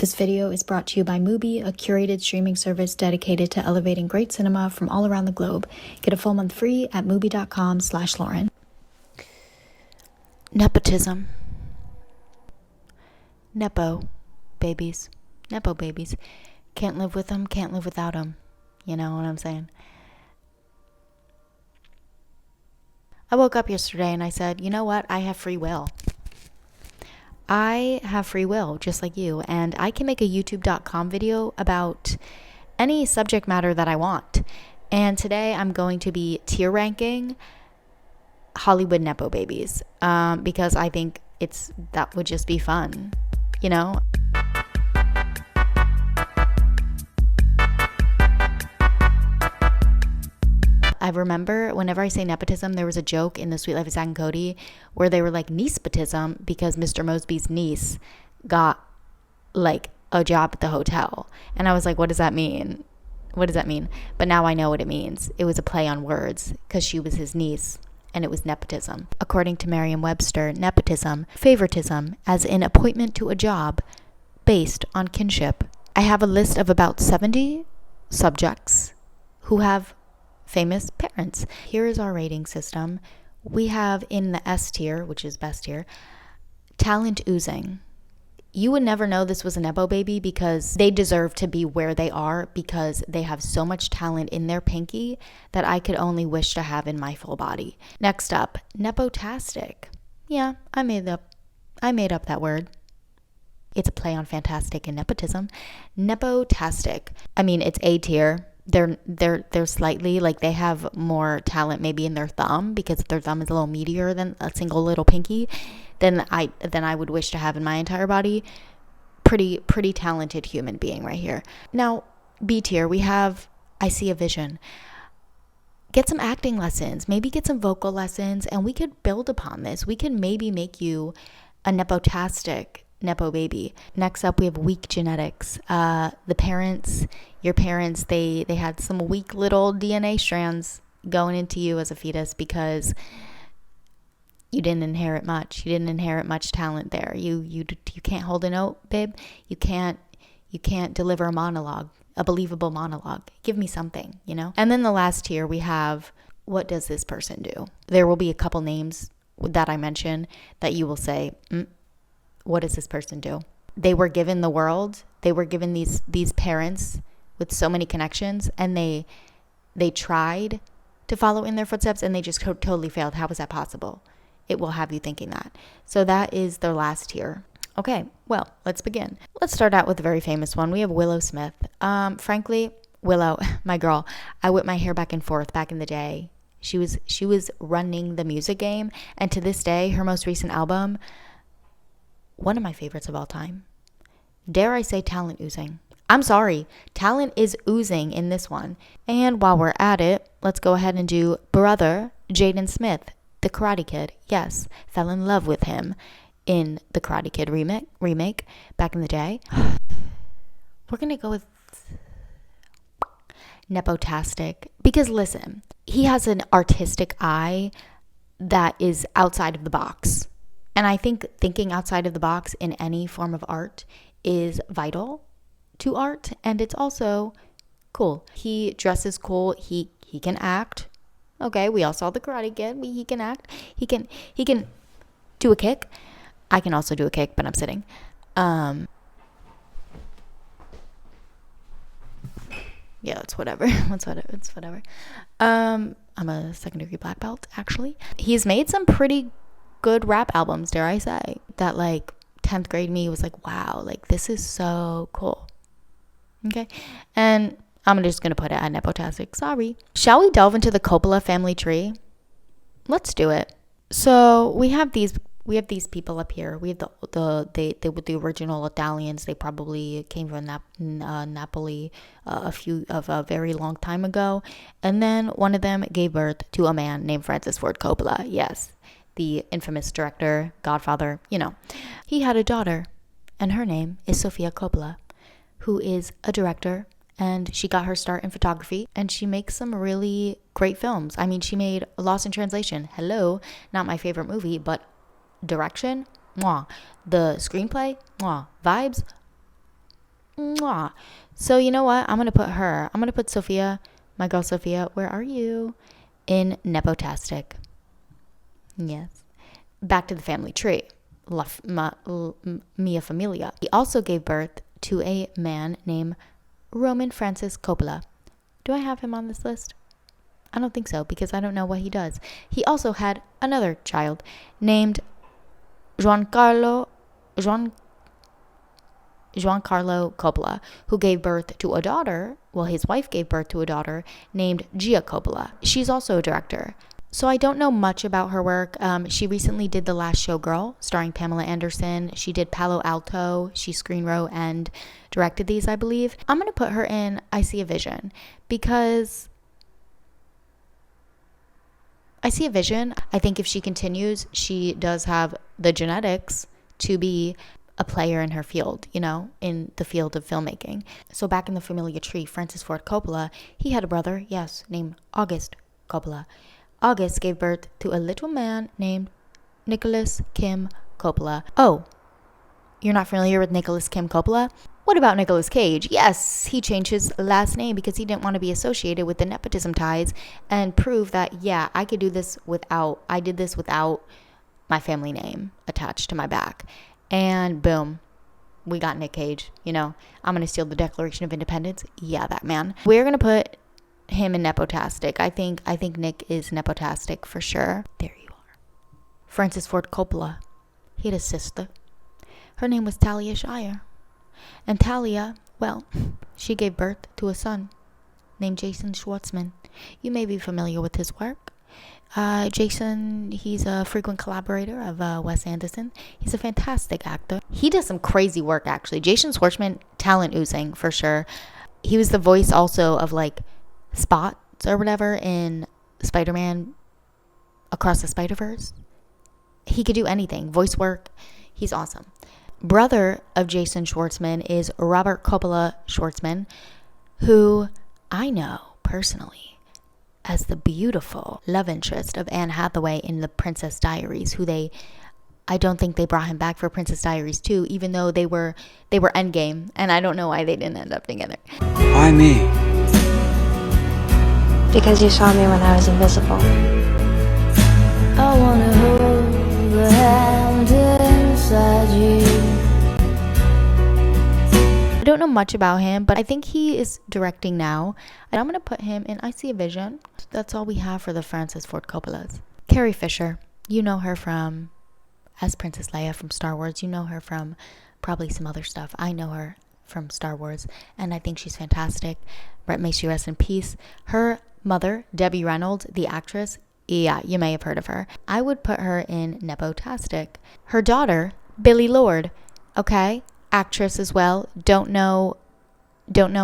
This video is brought to you by Mubi, a curated streaming service dedicated to elevating great cinema from all around the globe. Get a full month free at mubi.com/Lauren. Nepotism. Nepo babies. Nepo babies. Can't live with them, can't live without them. You know what I'm saying? I woke up yesterday and I said, you know what? I have free will. I have free will, just like you, and I can make a youtube.com video about any subject matter that I want. And today I'm going to be tier ranking Hollywood Nepo babies, because I think that would just be fun, you know? I remember whenever I say nepotism, there was a joke in The Sweet Life of Zack and Cody where they were like niecepotism because Mr. Mosby's niece got like a job at the hotel. And I was like, what does that mean? What does that mean? But now I know what it means. It was a play on words because she was his niece and it was nepotism. According to Merriam-Webster, nepotism, favoritism, as in appointment to a job based on kinship. I have a list of about 70 subjects who have famous parents. Here is our rating system. We have in the S tier, which is best tier, talent oozing. You would never know this was a Nepo baby because they deserve to be where they are because they have so much talent in their pinky that I could only wish to have in my full body. Next up, nepotastic. Yeah, I made up that word. It's a play on fantastic and nepotism. Nepotastic. I mean, it's A tier. They're slightly like they have more talent maybe in their thumb because their thumb is a little meatier than a single little pinky than I would wish to have in my entire body. Pretty talented human being right here. Now, B tier, we have I see a vision. Get some acting lessons, maybe get some vocal lessons, and we could build upon this. We can maybe make you a nepotastic Nepo baby. Next up, we have weak genetics. Your parents, they had some weak little DNA strands going into you as a fetus because you didn't inherit much. You didn't inherit much talent there. You can't hold a note, babe. You can't deliver a monologue, a believable monologue. Give me something, you know? And then the last tier, we have, what does this person do? There will be a couple names that I mention that you will say, what does this person do? They were given the world. They were given these parents with so many connections, and they tried to follow in their footsteps, and they just totally failed. How was that possible? It will have you thinking that. So that is their last tier. Okay, well, let's begin. Let's start out with a very famous one. We have Willow Smith. Frankly, Willow, my girl, I whipped my hair back and forth back in the day. She was running the music game, and to this day, her most recent album, one of my favorites of all time. Dare I say talent oozing? I'm sorry, talent is oozing in this one. And while we're at it, let's go ahead and do brother Jaden Smith, the Karate Kid. Yes, fell in love with him in the Karate Kid remake back in the day. We're going to go with nepotastic because listen, he has an artistic eye that is outside of the box. And I think thinking outside of the box in any form of art is vital to art, and it's also cool. He dresses cool. He can act. Okay, we all saw the Karate Kid. He can act. He can do a kick. I can also do a kick, but I'm sitting. Yeah, it's whatever. It's whatever. I'm a second-degree black belt, actually. He's made some pretty good rap albums, dare I say, that like 10th grade me was like, wow, like this is so cool. Okay, and I'm just gonna put it at nepotastic. Sorry. Shall we delve into the Coppola family tree? Let's do it. So we have these people up here. We have the original Italians. They probably came from Napoli a very long time ago, and then one of them gave birth to a man named Francis Ford Coppola. Yes, the infamous director, Godfather, you know. He had a daughter, and her name is Sofia Coppola, who is a director, and she got her start in photography, and she makes some really great films. I mean, she made Lost in Translation. Hello, not my favorite movie, but direction, mwah. The screenplay, mwah. Vibes, Mwah. So you know what? I'm going to put Sophia, my girl Sophia, where are you? In Nepotastic. Yes. Back to the family tree. Mia Familia. He also gave birth to a man named Roman Francis Coppola. Do I have him on this list? I don't think so, because I don't know what he does. He also had another child named Giancarlo Coppola, who gave birth to a daughter. Well, his wife gave birth to a daughter named Gia Coppola. She's also a director. So I don't know much about her work. She recently did The Last Showgirl, starring Pamela Anderson. She did Palo Alto. She screenwrote and directed these, I believe. I'm going to put her in I See a Vision, because I see a vision. I think if she continues, she does have the genetics to be a player in her field, you know, in the field of filmmaking. So back in the familiar tree, Francis Ford Coppola, he had a brother, yes, named August Coppola. August gave birth to a little man named Nicholas Kim Coppola. Oh, you're not familiar with Nicholas Kim Coppola? What about Nicolas Cage? Yes, he changed his last name because he didn't want to be associated with the nepotism ties and prove that, yeah, I did this without my family name attached to my back. And boom, we got Nick Cage. You know, I'm going to steal the Declaration of Independence. Yeah, that man. We're going to put him in nepotastic. I think Nick is nepotastic for sure. There you are. Francis Ford Coppola. He had a sister. Her name was Talia Shire. And Talia, well, she gave birth to a son named Jason Schwartzman. You may be familiar with his work. Jason, he's a frequent collaborator of Wes Anderson. He's a fantastic actor. He does some crazy work, actually. Jason Schwartzman, talent oozing for sure. He was the voice also of like Spots or whatever in Spider-Man Across the Spider-Verse. He could do anything. Voice work. He's awesome. Brother of Jason Schwartzman is Robert Coppola Schwartzman, who I know personally as the beautiful love interest of Anne Hathaway in The Princess Diaries, I don't think they brought him back for Princess Diaries 2, even though they were endgame, and I don't know why they didn't end up together. Why me? Because you saw me when I was invisible. I wanna hold the hand inside you. I don't know much about him, but I think he is directing now. And I'm going to put him in I See a Vision. That's all we have for the Francis Ford Coppolas. Carrie Fisher. You know her from as Princess Leia from Star Wars. You know her from probably some other stuff. I know her from Star Wars, and I think she's fantastic. May she rest in peace. Her mother, Debbie Reynolds, the actress, yeah, you may have heard of her. I would put her in nepotastic. Her daughter, Billie Lourd, okay, actress as well. Don't know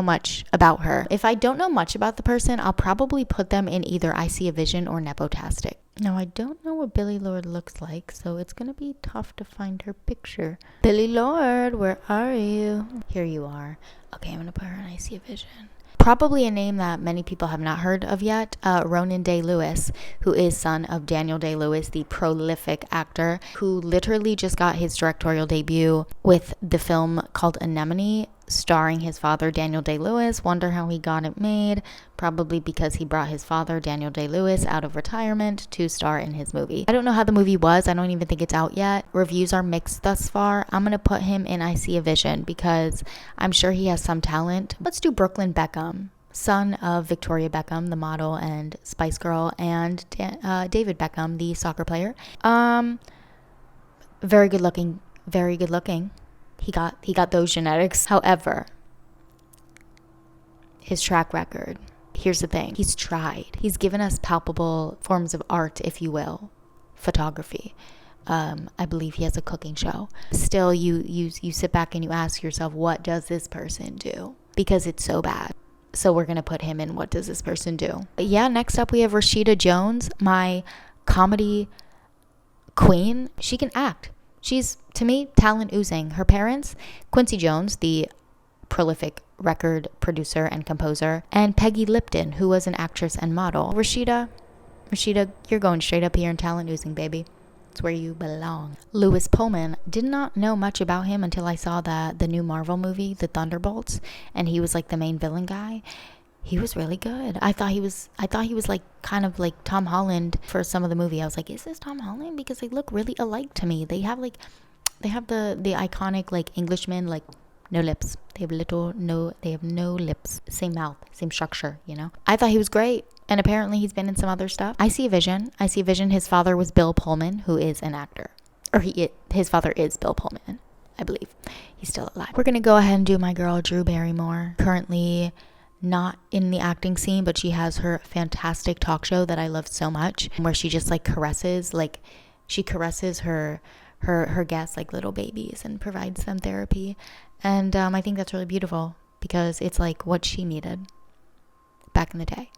much about her. If I don't know much about the person, I'll probably put them in either I See a Vision or nepotastic. Now, I don't know what Billie Lourd looks like, so it's going to be tough to find her picture. Billie Lourd, where are you? Here you are. Okay, I'm going to put her in I See a Vision. Probably a name that many people have not heard of yet, Ronan Day-Lewis, who is son of Daniel Day-Lewis, the prolific actor, who literally just got his directorial debut with the film called Anemone, starring his father, Daniel Day-Lewis. Wonder how he got it made. Probably because he brought his father, Daniel Day-Lewis, out of retirement to star in his movie. I don't know how the movie was. I don't even think it's out yet. Reviews are mixed thus far. I'm going to put him in I See a Vision because I'm sure he has some talent. Let's do Brooklyn Beckham, son of Victoria Beckham, the model and Spice Girl, and David Beckham, the soccer player. Very good looking. Very good looking. He got those genetics. However, his track record, here's the thing. He's tried. He's given us palpable forms of art, if you will, photography. I believe he has a cooking show. Still, you sit back and you ask yourself, what does this person do? Because it's so bad. So we're going to put him in what does this person do? Yeah, next up we have Rashida Jones, my comedy queen. She can act. She's, to me, talent oozing. Her parents, Quincy Jones, the prolific record producer and composer, and Peggy Lipton, who was an actress and model. Rashida, you're going straight up here in talent oozing, baby. It's where you belong. Lewis Pullman, did not know much about him until I saw the new Marvel movie, The Thunderbolts, and he was like the main villain guy. He was really good. I thought he was like kind of like Tom Holland for some of the movie. I was like, is this Tom Holland? Because they look really alike to me. They have the iconic like Englishman, like no lips. They have no lips. Same mouth, same structure, you know? I thought he was great. And apparently he's been in some other stuff. I see a vision. His father was Bill Pullman, who is an actor. Or his father is Bill Pullman, I believe. He's still alive. We're going to go ahead and do my girl, Drew Barrymore. Currently not in the acting scene, but she has her fantastic talk show that I love so much, where she just like caresses her guests like little babies and provides them therapy. And I think that's really beautiful because it's like what she needed back in the day.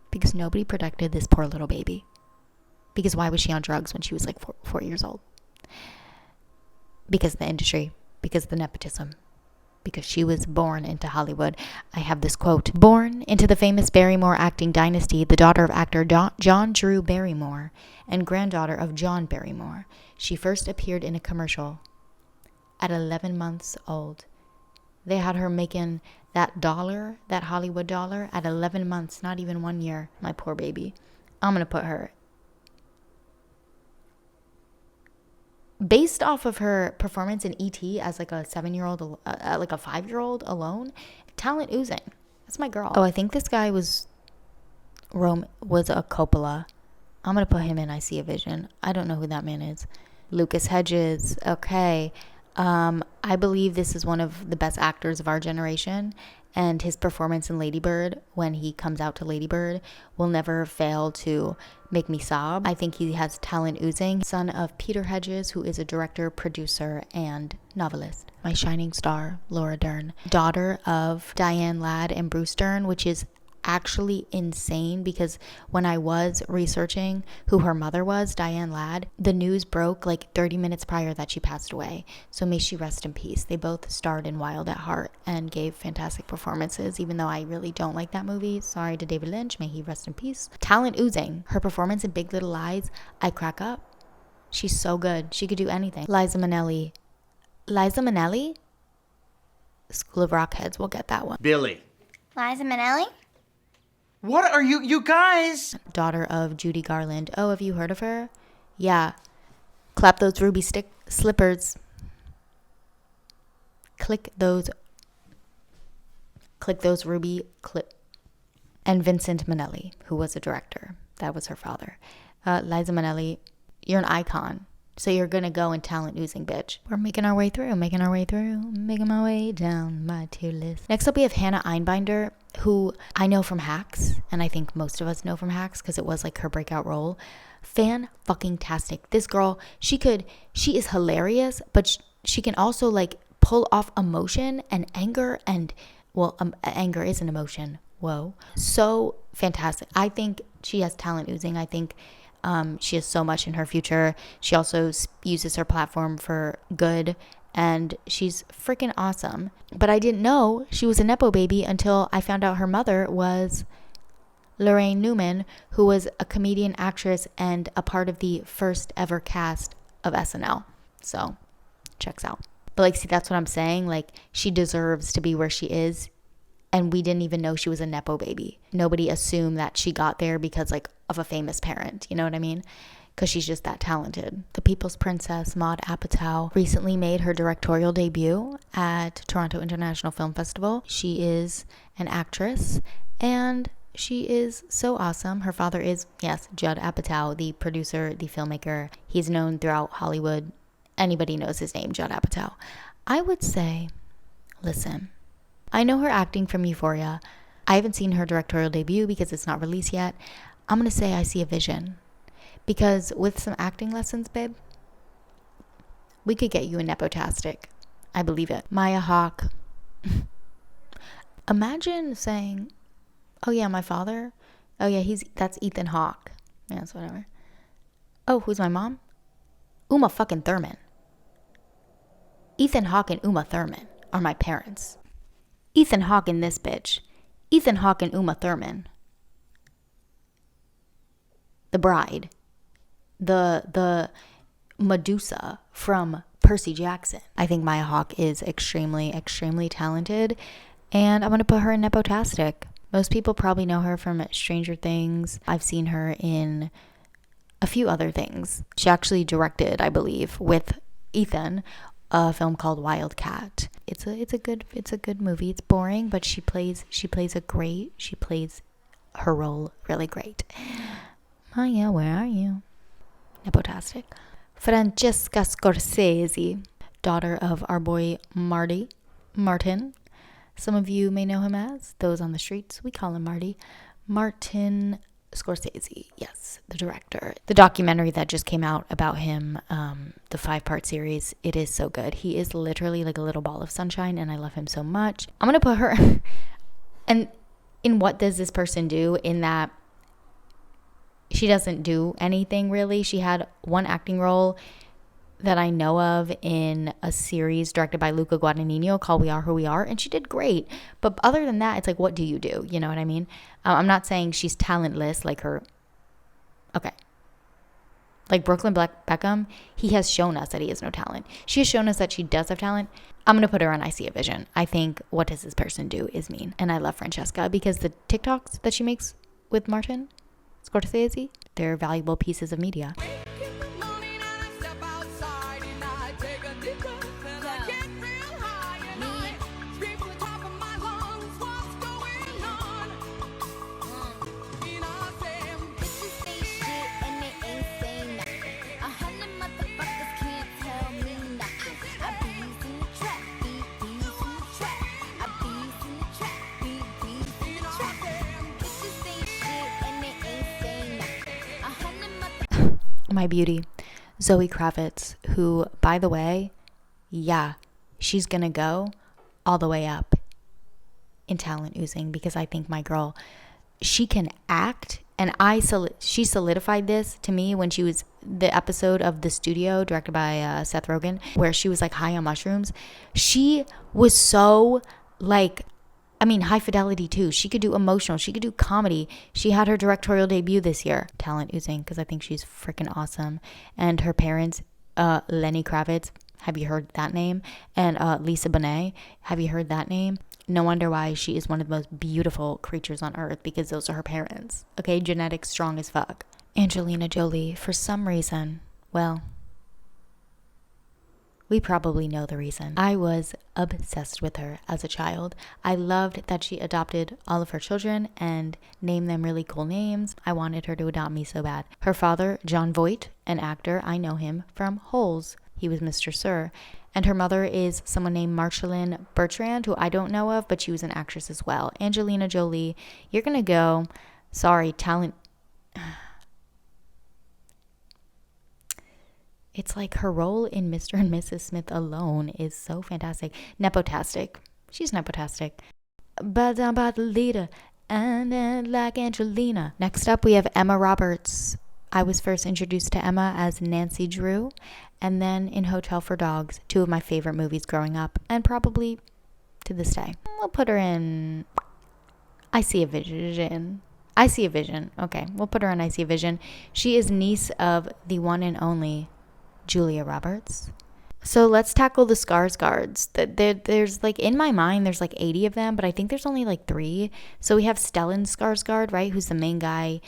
Because nobody protected this poor little baby. Because why was she on drugs when she was like 4 years old? Because of the industry. Because of the nepotism. Because she was born into Hollywood. I have this quote. Born into the famous Barrymore acting dynasty, the daughter of actor John Drew Barrymore and granddaughter of John Barrymore, she first appeared in a commercial at 11 months old. They had her making that Hollywood dollar at 11 months, not even 1 year. My poor baby. I'm going to put her. Based off of her performance in E.T. as like a 7-year-old, like a 5-year-old alone, talent oozing. That's my girl. Oh, I think this guy was a Coppola. I'm going to put him in I See a Vision. I don't know who that man is. Lucas Hedges. Okay. I believe this is one of the best actors of our generation, and his performance in Lady Bird, when he comes out to Lady Bird, will never fail to make me sob. I think he has talent oozing. Son of Peter Hedges, who is a director, producer, and novelist. My shining star, Laura Dern. Daughter of Diane Ladd and Bruce Dern, which is actually insane because when I was researching who her mother was, Diane Ladd, the news broke like 30 minutes prior that she passed away. So may she rest in peace. They both starred in Wild at Heart and gave fantastic performances, even though I really don't like that movie. Sorry to David Lynch. May he rest in peace. Talent oozing. Her performance in Big Little Lies, I crack up. She's so good. She could do anything. Liza Minnelli. School of Rockheads. We'll get that one. Billy. Liza Minnelli? What are you guys? Daughter of Judy Garland. Oh, have you heard of her? Yeah. Clap those ruby slippers. Click those ruby clip. And Vincent Minnelli, who was a director. That was her father. Liza Minnelli, you're an icon. So you're going to go in talent oozing, bitch. We're making our way through. Making my way down my tier list. Next up, we have Hannah Einbinder, who I know from Hacks. And I think most of us know from Hacks because it was like her breakout role. Fan-fucking-tastic. This girl, she is hilarious, but she can also like pull off emotion and anger. And, well, anger is an emotion. Whoa. So fantastic. I think she has talent oozing. I think she has so much in her future. She also uses her platform for good, and she's freaking awesome. But I didn't know she was a nepo baby until I found out her mother was Lorraine Newman, who was a comedian, actress, and a part of the first ever cast of SNL. So, checks out. But like, see, that's what I'm saying. Like, she deserves to be where she is. And we didn't even know she was a nepo baby. Nobody assumed that she got there because like of a famous parent. You know what I mean? Because she's just that talented. The People's Princess, Maude Apatow, recently made her directorial debut at Toronto International Film Festival. She is an actress and she is so awesome. Her father is, yes, Judd Apatow, the producer, the filmmaker. He's known throughout Hollywood. Anybody knows his name, Judd Apatow. I would say, listen, I know her acting from Euphoria. I haven't seen her directorial debut because it's not released yet. I'm going to say I see a vision. Because with some acting lessons, babe, we could get you a nepotastic. I believe it. Maya Hawke. Imagine saying, oh yeah, my father? Oh yeah, that's Ethan Hawke. Yeah, it's whatever. Oh, who's my mom? Uma fucking Thurman. Ethan Hawke and Uma Thurman are my parents. Ethan Hawke and this bitch. Ethan Hawke and Uma Thurman. The bride. The Medusa from Percy Jackson. I think Maya Hawke is extremely, extremely talented, and I'm going to put her in Nepotastic. Most people probably know her from Stranger Things. I've seen her in a few other things. She actually directed, I believe, with Ethan, a film called Wildcat. It's a good movie. It's boring, but she plays her role really great. Maya, where are you? Nepotastic. Francesca Scorsese, daughter of our boy Martin. Some of you may know him as, those on the streets, we call him Marty. Martin Scorsese, yes, the director. The documentary that just came out about him, the 5-part series, it is so good. He is literally like a little ball of sunshine, and I love him so much. I'm going to put her, and in what does this person do, in that she doesn't do anything really. She had one acting role that I know of in a series directed by Luca Guadagnino called We Are Who We Are, and she did great. But other than that, it's like, what do? You know what I mean? I'm not saying she's talentless like her. Okay. Like Brooklyn Beckham, he has shown us that he has no talent. She has shown us that she does have talent. I'm going to put her on I See a Vision. I think what does this person do is mean. And I love Francesca because the TikToks that she makes with Martin Scorsese, they're valuable pieces of media. My beauty, Zoe Kravitz, who, by the way, yeah, she's gonna go all the way up in talent oozing, because I think my girl, she can act, and she solidified this to me when she was the episode of The Studio directed by Seth Rogen, where she was like high on mushrooms. She was so like, I mean, high fidelity too. She could do emotional. She could do comedy. She had her directorial debut this year. Talent oozing, because I think she's freaking awesome. And her parents, Lenny Kravitz, have you heard that name? And Lisa Bonet, have you heard that name? No wonder why she is one of the most beautiful creatures on earth, because those are her parents. Okay, genetics strong as fuck. Angelina Jolie, for some reason, well, we probably know the reason. I was obsessed with her as a child. I loved that she adopted all of her children and named them really cool names. I wanted her to adopt me so bad. Her father, John Voight, an actor, I know him from Holes. He was Mr. Sir. And her mother is someone named Marceline Bertrand, who I don't know of, but she was an actress as well. Angelina Jolie, you're gonna go, sorry, talent. It's like her role in Mr. and Mrs. Smith alone is so fantastic. Nepotastic. She's nepotastic. But I'm about the leader and like Angelina. Next up, we have Emma Roberts. I was first introduced to Emma as Nancy Drew, and then in Hotel for Dogs, two of my favorite movies growing up, and probably to this day. We'll put her in I See a Vision. I See a Vision. Okay, we'll put her in I See a Vision. She is niece of the one and only Julia Roberts. So let's tackle the Skarsgards. There's like, in my mind, there's like 80 of them, but I think there's only like 3. So we have Stellan Skarsgård, right, who's the main guy.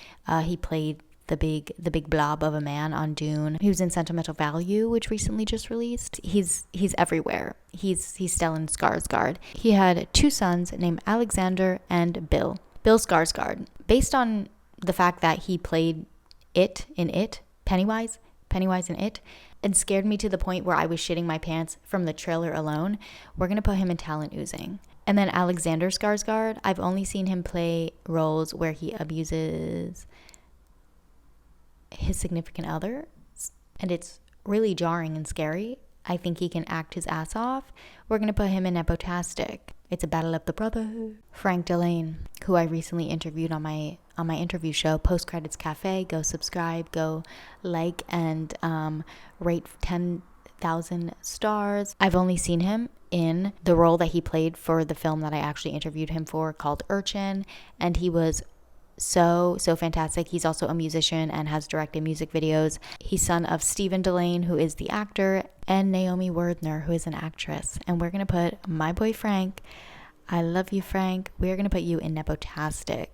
He played the big blob of a man on Dune. He was in Sentimental Value, which recently just released. He's everywhere. He's Stellan Skarsgård. He had 2 sons named Alexander and Bill Skarsgård. Based on the fact that he played Pennywise in It, and scared me to the point where I was shitting my pants from the trailer alone, we're going to put him in talent oozing. And then Alexander Skarsgård, I've only seen him play roles where he abuses his significant other, and it's really jarring and scary. I think he can act his ass off. We're going to put him in Nepotastic. It's a battle of the brother. Frank Delane, who I recently interviewed on my interview show, Post Credits Cafe. Go subscribe, go like, and rate 10,000 stars. I've only seen him in the role that he played for the film that I actually interviewed him for called Urchin, and he was so fantastic. He's also a musician and has directed music videos. He's son of Stephen Delane, who is the actor, and Naomi Werthner, who is an actress. And we're going to put my boy Frank, I love you, Frank, we're going to put you in Nepotastic.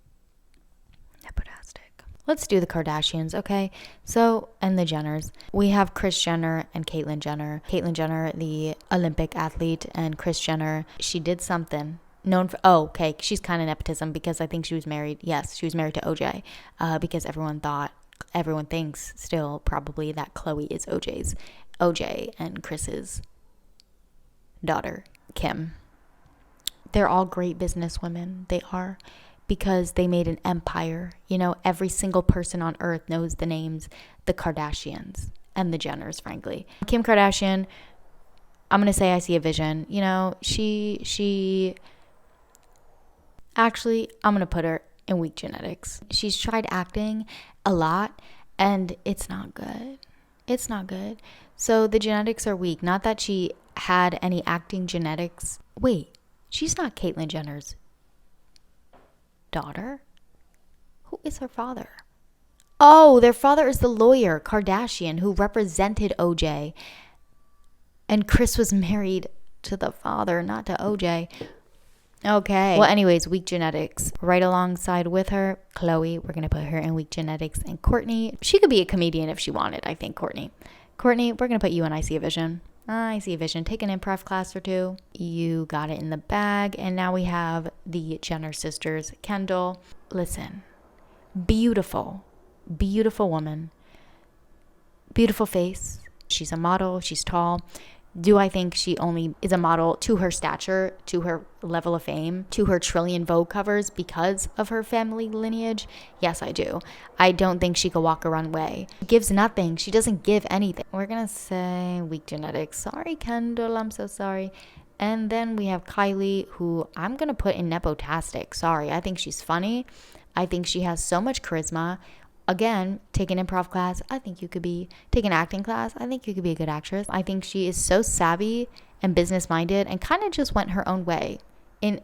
Let's do the Kardashians, okay? So, and the Jenners. We have Kris Jenner and Caitlyn Jenner. Caitlyn Jenner, the Olympic athlete, and Kris Jenner, she did something known for, oh, okay, she's kind of nepotism because I think she was married, yes, she was married to OJ, because everyone thinks still probably that Khloe is OJ and Chris's daughter, Kim. They're all great business women. They are, because they made an empire. You know, every single person on earth knows the names, the Kardashians and the Jenners, frankly. Kim Kardashian, I'm going to say I see a vision. You know, she actually, I'm going to put her in weak genetics. She's tried acting a lot and it's not good. It's not good. So the genetics are weak. Not that she had any acting genetics. Wait, she's not Caitlyn Jenner's daughter? Who is her father? Oh, their father is the lawyer, Kardashian, who represented OJ. And Kris was married to the father, not to OJ. Okay. Well, anyways, weak genetics. Right alongside with her, Khloe. We're going to put her in weak genetics. And Kourtney, she could be a comedian if she wanted, I think, Kourtney. Kourtney, we're going to put you in I See a Vision. I See a Vision. Take an improv class or two. You got it in the bag. And now we have the Jenner sisters. Kendall, listen. Beautiful woman. Beautiful face. She's a model. She's tall. Do I think she only is a model to her stature, to her level of fame, to her trillion Vogue covers because of her family lineage? Yes, I do. I don't think she could walk a runway. She gives nothing. She doesn't give anything. We're going to say weak genetics. Sorry, Kendall. I'm so sorry. And then we have Kylie, who I'm going to put in Nepotastic. Sorry. I think she's funny. I think she has so much charisma. Again, take an improv class. I think you could be. Take an acting class. I think you could be a good actress. I think she is so savvy and business minded and kind of just went her own way in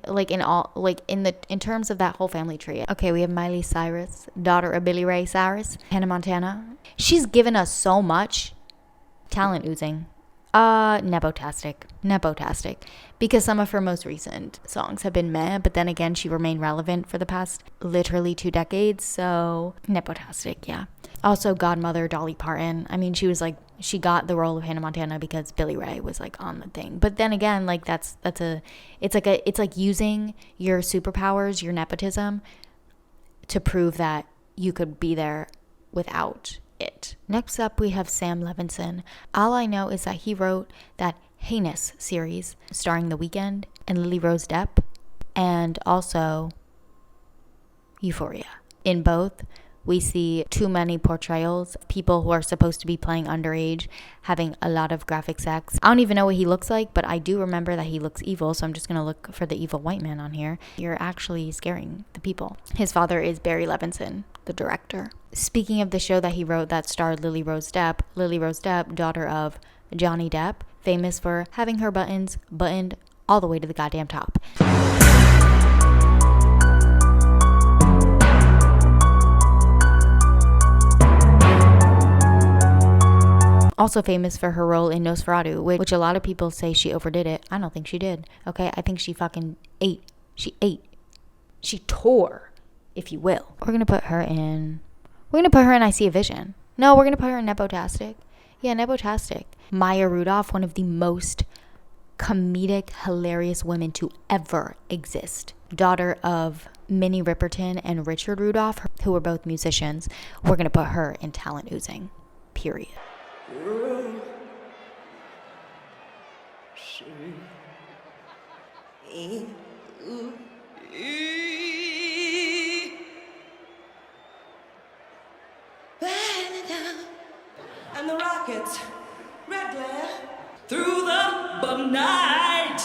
terms of that whole family tree. Okay, we have Miley Cyrus, daughter of Billy Ray Cyrus, Hannah Montana. She's given us so much talent oozing. Nepotastic. Because some of her most recent songs have been meh, but then again, she remained relevant for the past literally 2 decades, so Nepotastic, yeah. Also, godmother Dolly Parton. I mean, she got the role of Hannah Montana because Billy Ray was like on the thing. But then again, like it's like using your superpowers, your nepotism, to prove that you could be there without it. Next up, we have Sam Levinson. All I know is that he wrote that Heinous series starring The Weeknd and Lily Rose Depp, and also Euphoria. In both, we see too many portrayals of people who are supposed to be playing underage, having a lot of graphic sex. I don't even know what he looks like, but I do remember that he looks evil, so I'm just going to look for the evil white man on here. You're actually scaring the people. His father is Barry Levinson, the director. Speaking of the show that he wrote that starred Lily Rose Depp, daughter of Johnny Depp, famous for having her buttons buttoned all the way to the goddamn top. Also famous for her role in Nosferatu, which a lot of people say she overdid it. I don't think she did. Okay, I think she fucking ate. She tore, if you will. We're gonna put her in I See a Vision. No, we're gonna put her in Nepotastic. Yeah, Nepotastic. Maya Rudolph, one of the most comedic, hilarious women to ever exist. Daughter of Minnie Riperton and Richard Rudolph, who were both musicians. We're gonna put her in talent oozing. Period. And the rockets, red glare, through the bum night.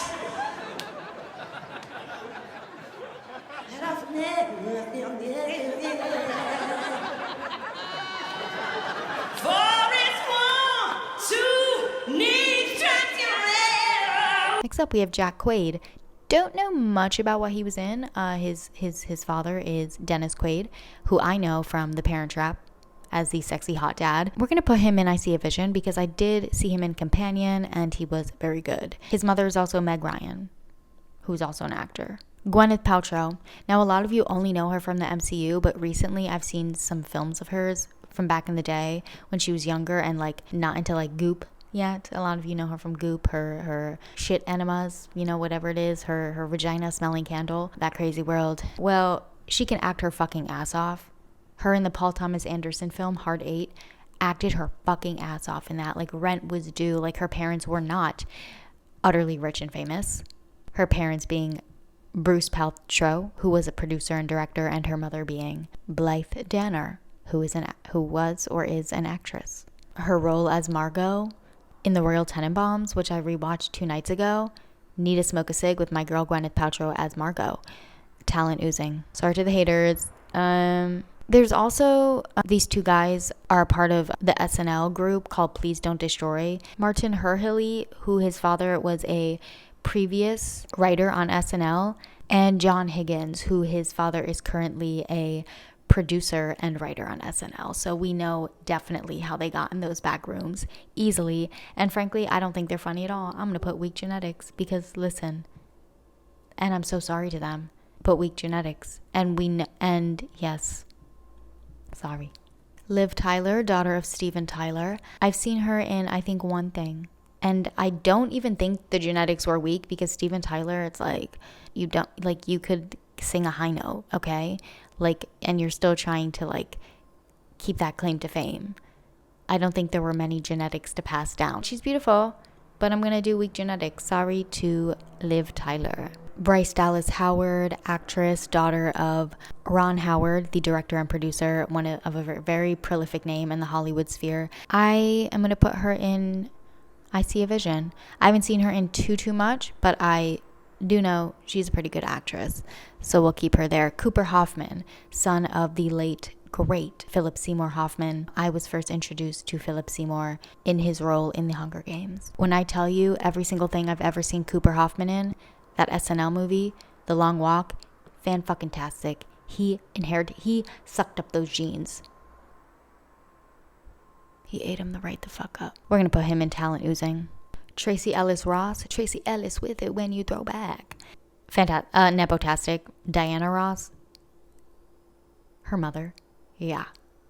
And I Next up, we have Jack Quaid, don't know much about what he was in. His father is Dennis Quaid, who I know from The Parent Trap as the sexy hot dad. We're going to put him in I See a Vision because I did see him in Companion and he was very good. His mother is also Meg Ryan, who's also an actor. Gwyneth Paltrow. Now, a lot of you only know her from the MCU, but recently I've seen some films of hers from back in the day when she was younger and like not into like Goop yet. A lot of you know her from Goop, her shit enemas, you know, whatever it is, her vagina smelling candle, that crazy world. Well, she can act her fucking ass off. Her in the Paul Thomas Anderson film Hard 8 acted her fucking ass off in that. Like rent was due. Like her parents were not utterly rich and famous. Her parents being Bruce Paltrow, who was a producer and director, and her mother being Blythe Danner, who was or is an actress. Her role as Margot in The Royal Tenenbaums, which I rewatched 2 nights ago, need to smoke a cig with my girl Gwyneth Paltrow as Margot. Talent oozing. Sorry to the haters. There's also these 2 guys are a part of the SNL group called Please Don't Destroy. Martin Herhily, who his father was a previous writer on SNL, and John Higgins, who his father is currently a producer and writer on SNL. So we know definitely how they got in those back rooms easily. And frankly, I don't think they're funny at all. I'm going to put weak genetics because listen, and I'm so sorry to them, but weak genetics. And yes, sorry. Liv Tyler, daughter of Steven Tyler. I've seen her in, I think, one thing. And I don't even think the genetics were weak because Steven Tyler, it's like, you could sing a high note, okay? Like, and you're still trying to like keep that claim to fame. I don't think there were many genetics to pass down. She's beautiful, but I'm gonna do weak genetics. Sorry to Liv Tyler. Bryce Dallas Howard, actress, daughter of Ron Howard, the director and producer, one of a very prolific name in the Hollywood sphere. I am gonna put her in I See a Vision. I haven't seen her in too much, but I do know she's a pretty good actress, so we'll keep her there. Cooper Hoffman, son of the late great Philip Seymour Hoffman. I was first introduced to Philip Seymour in his role in The Hunger Games. When I tell you every single thing I've ever seen Cooper Hoffman in, that SNL movie, The Long Walk, fan-fucking-tastic. He sucked up those genes. He ate him right the fuck up. We're gonna put him in talent oozing. Tracy Ellis Ross. Tracy Ellis with it when you throw back. Fantastic. Nepotastic. Diana Ross. Her mother. Yeah.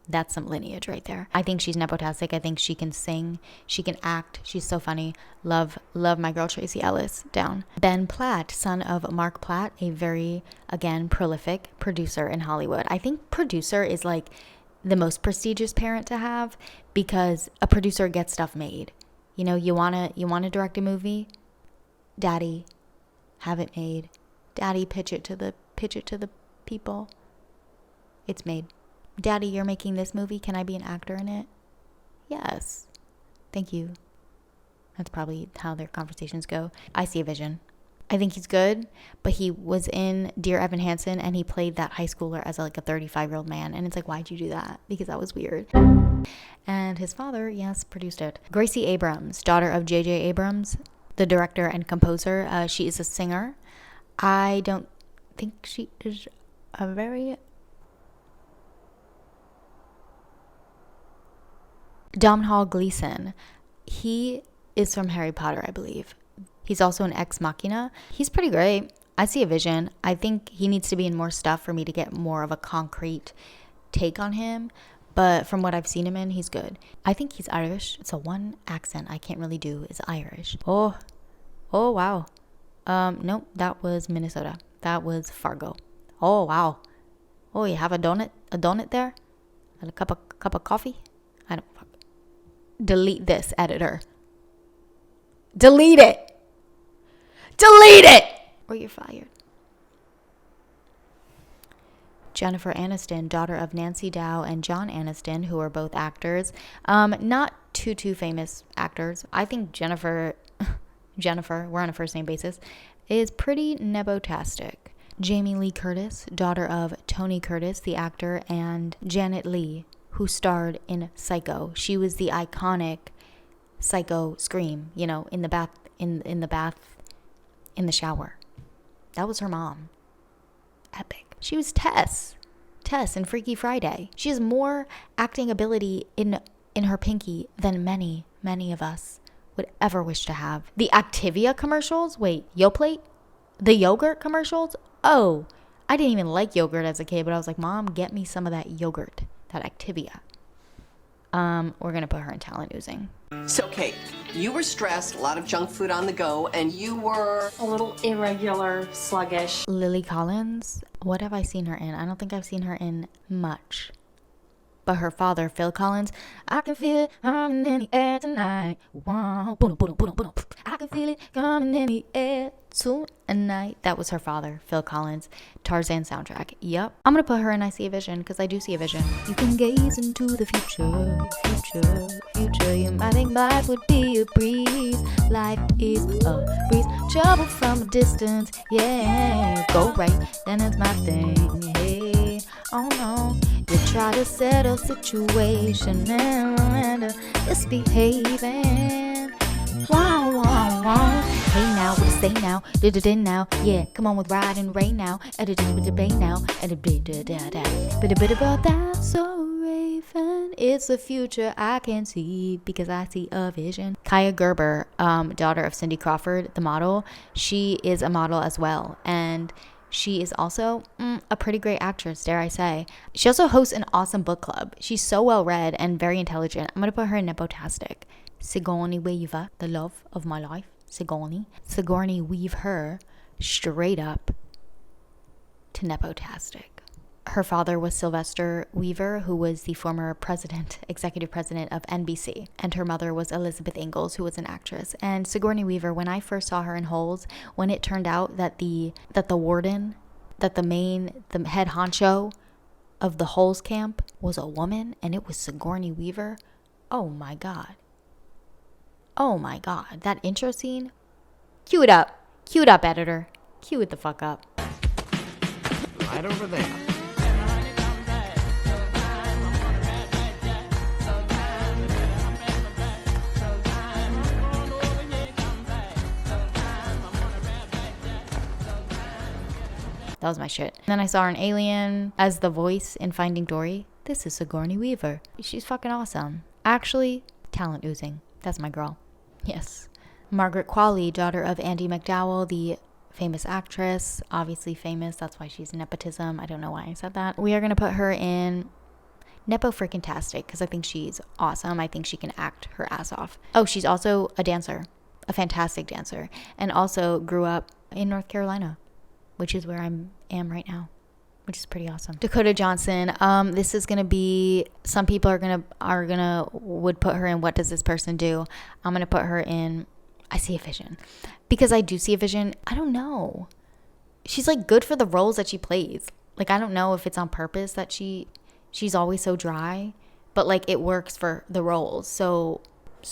That's some lineage right there. I think she's nepotastic. I think she can sing. She can act. She's so funny. Love my girl Tracy Ellis. Down. Ben Platt, son of Mark Platt, a very, again, prolific producer in Hollywood. I think producer is like the most prestigious parent to have because a producer gets stuff made. You know, you wanna direct a movie? Daddy, have it made. Daddy, pitch it to the people. It's made. Daddy, you're making this movie. Can I be an actor in it? Yes. Thank you. That's probably how their conversations go. I See a Vision. I think he's good, but he was in Dear Evan Hansen and he played that high schooler as like a 35-year-old man. And it's like, why'd you do that? Because that was weird. And his father, yes, produced it. Gracie Abrams, daughter of J.J. Abrams, the director and composer. She is a singer. I don't think she is a very... Domhnall Gleeson. He is from Harry Potter, I believe. He's also an ex machina. He's pretty great. I See a Vision. I think he needs to be in more stuff for me to get more of a concrete take on him. But from what I've seen him in, he's good. I think he's Irish. So one accent I can't really do is Irish. Oh, wow. Nope, that was Minnesota. That was Fargo. Oh, wow. Oh, you have a donut there? And a cup of coffee? I don't fuck. Delete this, editor. Delete it! Delete it! Or you're fired. Jennifer Aniston, daughter of Nancy Dow and John Aniston, who are both actors. Not too famous actors. I think Jennifer, we're on a first name basis, is pretty nepotastic. Jamie Lee Curtis, daughter of Tony Curtis, the actor, and Janet Leigh, who starred in Psycho. She was the iconic Psycho scream, you know, in the bath, in the shower. That was her mom. Epic. She was Tess in Freaky Friday. She has more acting ability in her Pinky than many of us would ever wish to have. The Activia commercials, wait, Yoplait? The yogurt commercials? Oh, I didn't even like yogurt as a kid, but I was like, Mom, get me some of that yogurt, that Activia. We're gonna put her in talent oozing. So, Kate, you were stressed, a lot of junk food on the go, and you were... a little irregular, sluggish. Lily Collins, what have I seen her in? I don't think I've seen her in much. But her father, Phil Collins, I can feel it coming in the air tonight. Wow, boom, boom, boom, boom. I can feel it coming in the air tonight. That was her father, Phil Collins. Tarzan soundtrack. Yep. I'm gonna put her in I See a Vision, because I do see a vision. You can gaze into the future. You might think life would be a breeze. Life is a breeze. Trouble from a distance. Yeah. Go right, then it's my thing. Hey. Oh no. You try to settle situation and misbehaving. Wow. Hey now, what to say now? Did it in now? Yeah, come on with ride and rain now. Edit with debate now. But a bit about that, so Raven. It's the future I can see because I see a vision. Kaya Gerber, daughter of Cindy Crawford, the model. She is a model as well, and she is also a pretty great actress, dare I say. She also hosts an awesome book club. She's so well read and very intelligent. I'm going to put her in Nepotastic. Sigourney Weaver, the love of my life. Sigourney Weave her straight up to Nepotastic. Her father was Sylvester Weaver, who was the former executive president of NBC. And her mother was Elizabeth Ingalls, who was an actress. And Sigourney Weaver, when I first saw her in Holes, when it turned out that the warden, the head honcho of the Holes camp was a woman, and it was Sigourney Weaver, oh my God. That intro scene, cue it up, editor. Cue it the fuck up. Right over there. That was my shit. And then I saw her in Alien as the voice in Finding Dory. This is Sigourney Weaver. She's fucking awesome. Actually, talent oozing. That's my girl. Yes. Margaret Qualley, daughter of Andie MacDowell, the famous actress. Obviously famous. That's why she's nepotism. I don't know why I said that. We are going to put her in Nepo freaking tastic because I think she's awesome. I think she can act her ass off. Oh, she's also a dancer. A fantastic dancer. And also grew up in North Carolina, which is where I am right now, which is pretty awesome. Dakota Johnson. This is gonna be, some people would put her in What Does This Person Do? I'm gonna put her in I See a Vision, because I do see a vision. I don't know. She's like good for the roles that she plays. Like I don't know if it's on purpose that she's always so dry, but like it works for the roles. So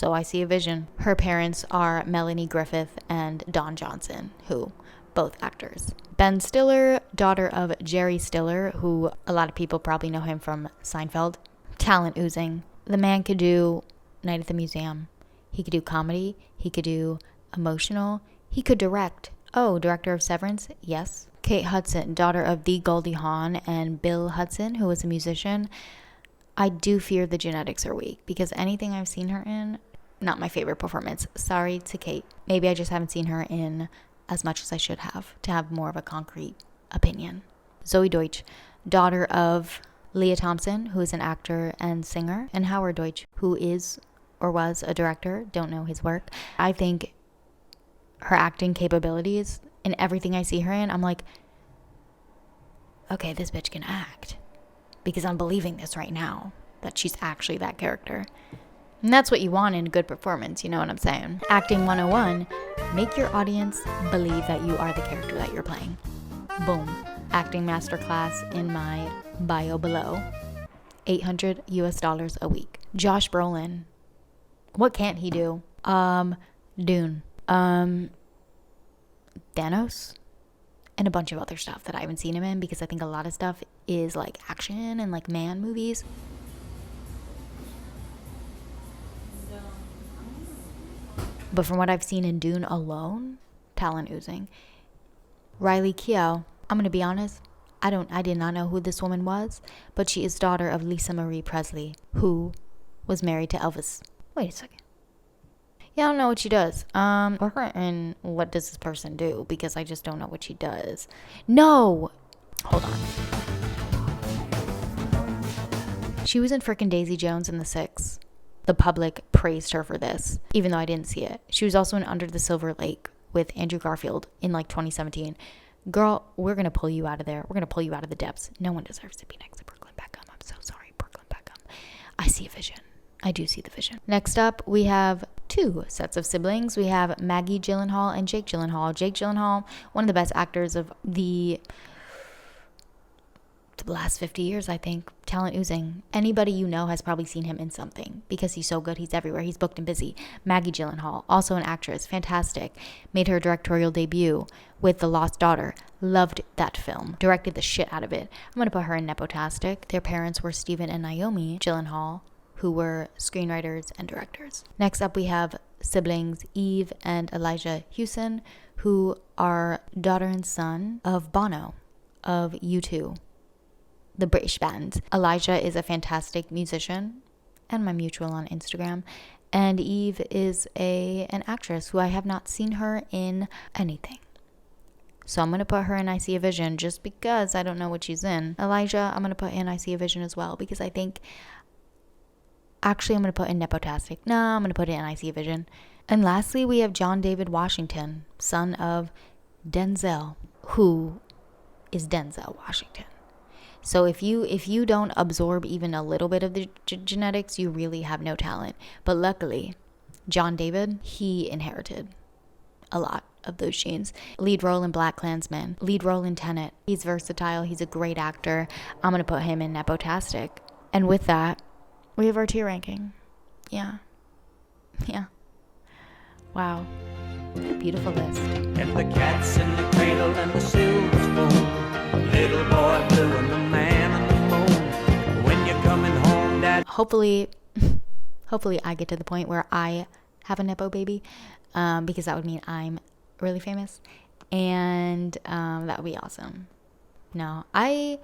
I See a Vision. Her parents are Melanie Griffith and Don Johnson, who both actors. Ben Stiller, daughter of Jerry Stiller, who a lot of people probably know him from Seinfeld. Talent oozing. The man could do Night at the Museum. He could do comedy. He could do emotional. He could direct. Oh, director of Severance? Yes. Kate Hudson, daughter of the Goldie Hawn and Bill Hudson, who was a musician. I do fear the genetics are weak because anything I've seen her in, not my favorite performance. Sorry to Kate. Maybe I just haven't seen her in as much as I should have to have more of a concrete opinion. Zoe Deutch, daughter of Leah Thompson, who is an actor and singer, and Howard Deutch, who is or was a director. Don't know his work. I think her acting capabilities in everything I see her in, I'm like, okay, this bitch can act because I'm believing this right now, that she's actually that character. And that's what you want in a good performance, you know what I'm saying? Acting 101, make your audience believe that you are the character that you're playing. Boom. Acting masterclass in my bio below. $800 US a week. Josh Brolin. What can't he do? Dune. Thanos. And a bunch of other stuff that I haven't seen him in because I think a lot of stuff is like action and like man movies. But from what I've seen in Dune alone, talent oozing. Riley Keough. I'm gonna be honest, I did not know who this woman was, but she is daughter of Lisa Marie Presley, who was married to Elvis. Wait a second. Yeah, I don't know what she does. And what does this person do? Because I just don't know what she does. No! Hold on. She was in frickin' Daisy Jones in The Six. The public praised her for this, even though I didn't see it. She was also in Under the Silver Lake with Andrew Garfield in like 2017. Girl, we're going to pull you out of there. We're going to pull you out of the depths. No one deserves to be next to Brooklyn Beckham. I'm so sorry, Brooklyn Beckham. I see a vision. I do see the vision. Next up, we have two sets of siblings. We have Maggie Gyllenhaal and Jake Gyllenhaal. Jake Gyllenhaal, one of the best actors of the last 50 years, I think. Talent oozing. Anybody you know has probably seen him in something because he's so good. He's everywhere. He's booked and busy. Maggie Gyllenhaal, also an actress. Fantastic. Made her directorial debut with The Lost Daughter. Loved that film. Directed the shit out of it. I'm going to put her in Nepotastic. Their parents were Stephen and Naomi Gyllenhaal, who were screenwriters and directors. Next up, we have siblings Eve and Elijah Hewson, who are daughter and son of Bono of U2, the British band. Elijah is a fantastic musician and my mutual on Instagram. And Eve is an actress who I have not seen her in anything. So I'm going to put her in I See a Vision just because I don't know what she's in. Elijah, I'm going to put in I See a Vision as well because I think... Actually, I'm going to put in Nepotastic. No, I'm going to put it in I See a Vision. And lastly, we have John David Washington, son of Denzel, who is Denzel Washington. So if you don't absorb even a little bit of the genetics, you really have no talent. But luckily, John David, he inherited a lot of those genes. Lead role in BlacKkKlansman, lead role in Tenet. He's versatile. He's a great actor. I'm going to put him in Nepotastic. And with that, we have our tier ranking. Yeah. Wow. What a beautiful list. And the cat's in the cradle and the silver spoon. Little boy blue and the man on the moon. When you're coming home, Dad. Hopefully I get to the point where I have a Nepo baby, because that would mean I'm really famous, and that would be awesome. No, I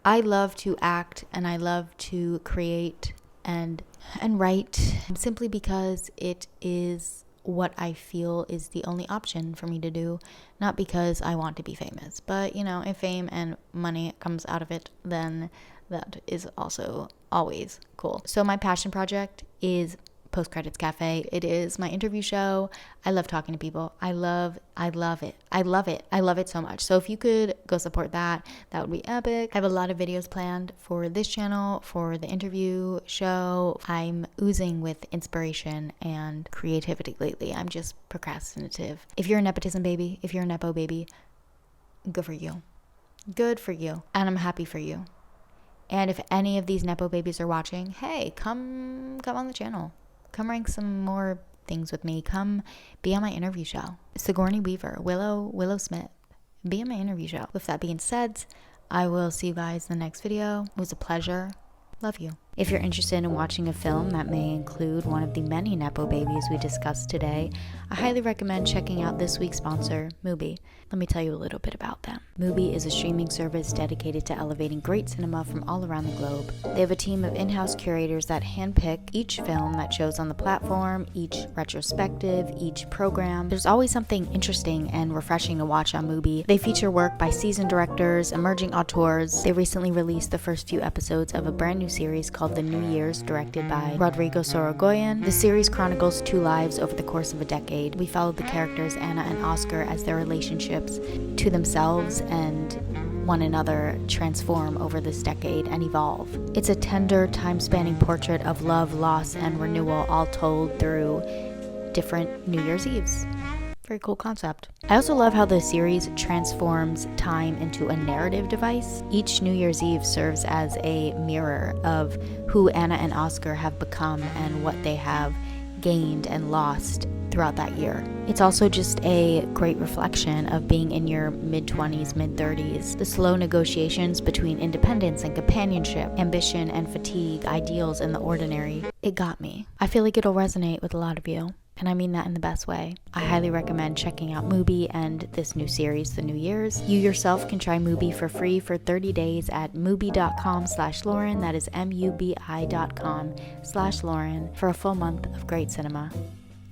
love to act and I love to create and write simply because it is what I feel is the only option for me to do, not because I want to be famous. But, you know, if fame and money comes out of it, then that is also always cool. So my passion project is Post Credits Cafe. It is my interview show. I love talking to people. I love it. I love it so much. So if you could go support that, that would be epic. I have a lot of videos planned for this channel, for the interview show. I'm oozing with inspiration and creativity lately. I'm just procrastinative. If you're a nepotism baby, if you're a Nepo baby, good for you. Good for you. And I'm happy for you. And if any of these Nepo babies are watching, hey, come on the channel. Come rank some more things with me. Come be on my interview show. Sigourney Weaver, Willow Smith, be on my interview show. With that being said, I will see you guys in the next video. It was a pleasure. Love you. If you're interested in watching a film that may include one of the many Nepo babies we discussed today, I highly recommend checking out this week's sponsor, Mubi. Let me tell you a little bit about them. Mubi is a streaming service dedicated to elevating great cinema from all around the globe. They have a team of in-house curators that handpick each film that shows on the platform, each retrospective, each program. There's always something interesting and refreshing to watch on Mubi. They feature work by seasoned directors, emerging auteurs. They recently released the first few episodes of a brand new series called The New Years, directed by Rodrigo Sorogoyen. The series chronicles two lives over the course of a decade. We followed the characters Anna and Oscar as their relationships to themselves and one another transform over this decade and evolve. It's a tender, time-spanning portrait of love, loss, and renewal, all told through different New Year's Eves. Very cool concept. I also love how the series transforms time into a narrative device. Each New Year's Eve serves as a mirror of who Anna and Oscar have become and what they have gained and lost throughout that year. It's also just a great reflection of being in your mid-20s, mid-30s. The slow negotiations between independence and companionship, ambition and fatigue, ideals and the ordinary. It got me. I feel like it'll resonate with a lot of you. And I mean that in the best way. I highly recommend checking out Mubi and this new series, The New Years. You yourself can try Mubi for free for 30 days at mubi.com/Lauren. That is mubi.com/Lauren for a full month of great cinema.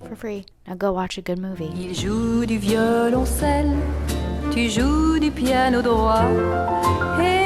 For free. Now go watch a good movie. Il joue du violoncelle, tu joues du piano droit. Et